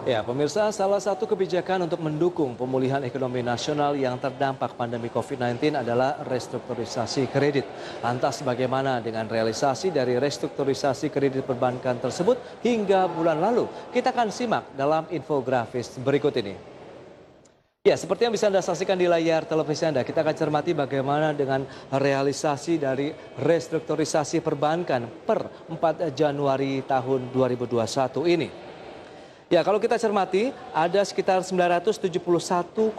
Ya, pemirsa, salah satu kebijakan untuk mendukung pemulihan ekonomi nasional yang terdampak pandemi COVID-19 adalah restrukturisasi kredit. Lantas bagaimana dengan realisasi dari restrukturisasi kredit perbankan tersebut hingga bulan lalu? Kita akan simak dalam infografis berikut ini. Ya, seperti yang bisa Anda saksikan di layar televisi Anda, kita akan cermati bagaimana dengan realisasi dari restrukturisasi perbankan per 4 Januari tahun 2021 ini. Ya, kalau kita cermati, ada sekitar 971,08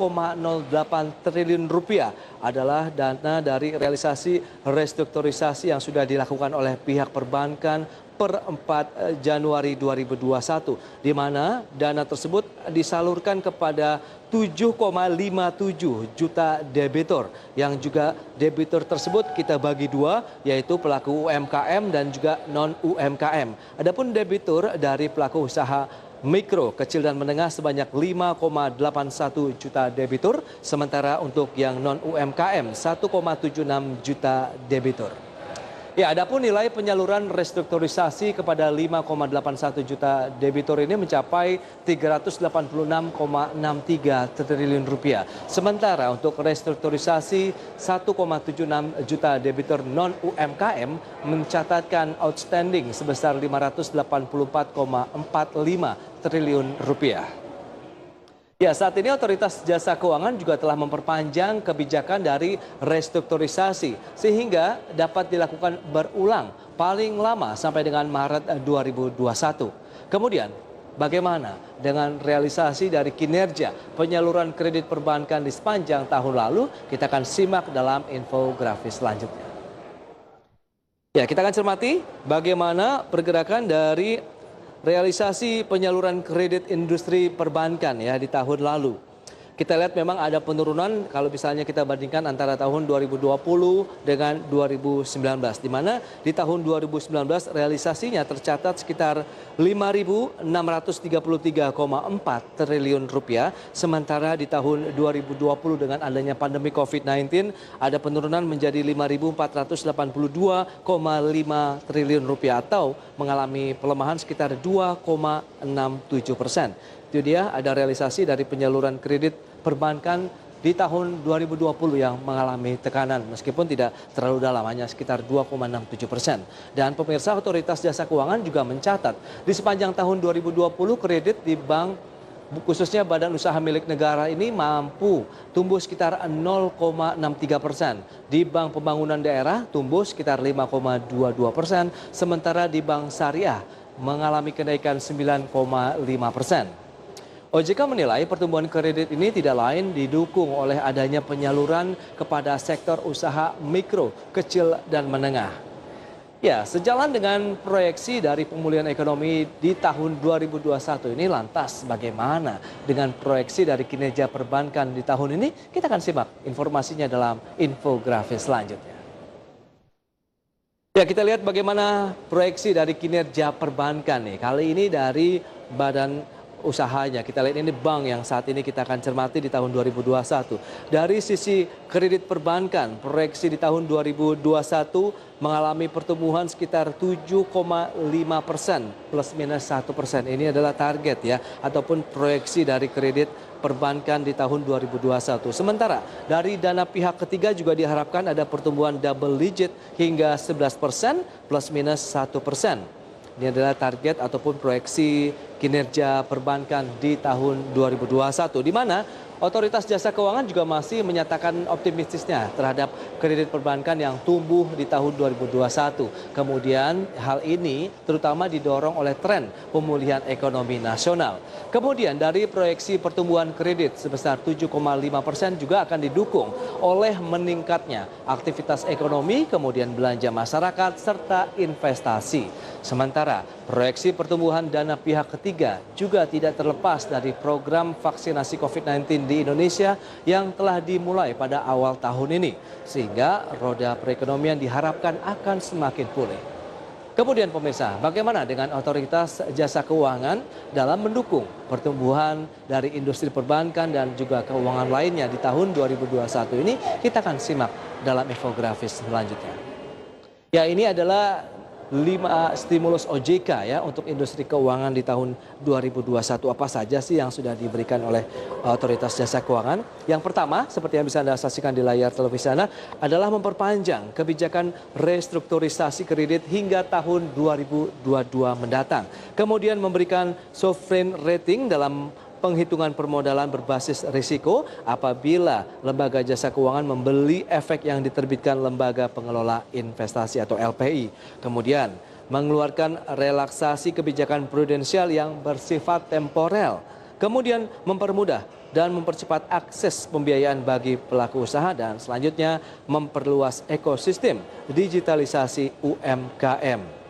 triliun rupiah adalah dana dari realisasi restrukturisasi yang sudah dilakukan oleh pihak perbankan per 4 Januari 2021, di mana dana tersebut disalurkan kepada 7,57 juta debitur, yang juga debitur tersebut kita bagi dua, yaitu pelaku UMKM dan juga non-UMKM. Adapun debitur dari pelaku usaha mikro, kecil dan menengah sebanyak 5,81 juta debitur, sementara untuk yang non-UMKM 1,76 juta debitur. Ya, adapun nilai penyaluran restrukturisasi kepada 5,81 juta debitur ini mencapai 386,63 triliun rupiah. Sementara untuk restrukturisasi 1,76 juta debitur non-UMKM mencatatkan outstanding sebesar 584,45 triliun rupiah. Ya, saat ini Otoritas Jasa Keuangan juga telah memperpanjang kebijakan dari restrukturisasi sehingga dapat dilakukan berulang paling lama sampai dengan Maret 2021. Kemudian, bagaimana dengan realisasi dari kinerja penyaluran kredit perbankan di sepanjang tahun lalu? Kita akan simak dalam infografis selanjutnya. Ya, kita akan cermati bagaimana pergerakan dari realisasi penyaluran kredit industri perbankan ya di tahun lalu. Kita lihat memang ada penurunan kalau misalnya kita bandingkan antara tahun 2020 dengan 2019, di mana di tahun 2019 realisasinya tercatat sekitar 5.633,4 triliun rupiah, sementara di tahun 2020 dengan adanya pandemi COVID-19 ada penurunan menjadi 5.482,5 triliun rupiah atau mengalami pelemahan sekitar 2,67%. Itu dia, ada realisasi dari penyaluran kredit perbankan di tahun 2020 yang mengalami tekanan meskipun tidak terlalu dalam, hanya sekitar 2,67%. Dan pemirsa, Otoritas Jasa Keuangan juga mencatat di sepanjang tahun 2020 kredit di bank khususnya badan usaha milik negara ini mampu tumbuh sekitar 0,63%. Di Bank Pembangunan Daerah tumbuh sekitar 5,22%, sementara di Bank Syariah mengalami kenaikan 9,5%. OJK menilai pertumbuhan kredit ini tidak lain didukung oleh adanya penyaluran kepada sektor usaha mikro, kecil, dan menengah. Ya, sejalan dengan proyeksi dari pemulihan ekonomi di tahun 2021 ini, lantas bagaimana dengan proyeksi dari kinerja perbankan di tahun ini? Kita akan simak informasinya dalam infografis selanjutnya. Ya, kita lihat bagaimana proyeksi dari kinerja perbankan nih. Kali ini dari badan usahanya. Kita lihat ini bank yang saat ini kita akan cermati di tahun 2021. Dari sisi kredit perbankan, proyeksi di tahun 2021 mengalami pertumbuhan sekitar 7,5% plus minus 1%. Ini adalah target ya, ataupun proyeksi dari kredit perbankan di tahun 2021. Sementara dari dana pihak ketiga juga diharapkan ada pertumbuhan double digit hingga 11% plus minus 1%. Ini adalah target ataupun proyeksi kinerja perbankan di tahun 2021, di mana Otoritas Jasa Keuangan juga masih menyatakan optimistisnya terhadap kredit perbankan yang tumbuh di tahun 2021. Kemudian hal ini terutama didorong oleh tren pemulihan ekonomi nasional. Kemudian dari proyeksi pertumbuhan kredit sebesar 7,5% juga akan didukung oleh meningkatnya aktivitas ekonomi, kemudian belanja masyarakat, serta investasi. Sementara proyeksi pertumbuhan dana pihak ketiga juga tidak terlepas dari program vaksinasi COVID-19 di Indonesia yang telah dimulai pada awal tahun ini, sehingga roda perekonomian diharapkan akan semakin pulih. Kemudian pemirsa, bagaimana dengan Otoritas Jasa Keuangan dalam mendukung pertumbuhan dari industri perbankan dan juga keuangan lainnya di tahun 2021 ini? Kita akan simak dalam infografis selanjutnya. Ya, ini adalah 5 stimulus OJK ya untuk industri keuangan di tahun 2021. Apa saja sih yang sudah diberikan oleh Otoritas Jasa Keuangan? Yang pertama, seperti yang bisa Anda saksikan di layar televisi Anda, adalah memperpanjang kebijakan restrukturisasi kredit hingga tahun 2022 mendatang. Kemudian memberikan sovereign rating dalam penghitungan permodalan berbasis risiko apabila lembaga jasa keuangan membeli efek yang diterbitkan lembaga pengelola investasi atau LPI. Kemudian mengeluarkan relaksasi kebijakan prudensial yang bersifat temporel. Kemudian mempermudah dan mempercepat akses pembiayaan bagi pelaku usaha dan selanjutnya memperluas ekosistem digitalisasi UMKM.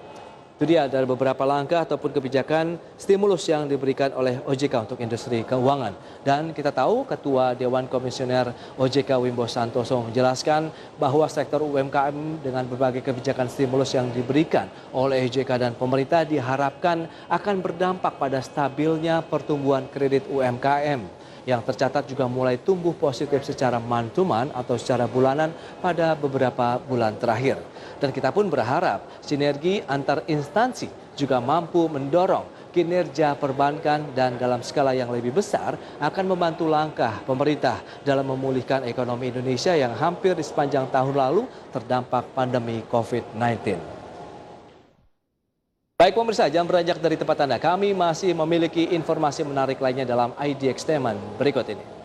Itu dia dari beberapa langkah ataupun kebijakan stimulus yang diberikan oleh OJK untuk industri keuangan. Dan kita tahu Ketua Dewan Komisioner OJK Wimbo Santoso menjelaskan bahwa sektor UMKM dengan berbagai kebijakan stimulus yang diberikan oleh OJK dan pemerintah diharapkan akan berdampak pada stabilnya pertumbuhan kredit UMKM yang tercatat juga mulai tumbuh positif secara month-to-month atau secara bulanan pada beberapa bulan terakhir. Dan kita pun berharap sinergi antar instansi juga mampu mendorong kinerja perbankan dan dalam skala yang lebih besar akan membantu langkah pemerintah dalam memulihkan ekonomi Indonesia yang hampir di sepanjang tahun lalu terdampak pandemi COVID-19. Baik pemirsa, jangan beranjak dari tempat Anda. Kami masih memiliki informasi menarik lainnya dalam IDX Teman berikut ini.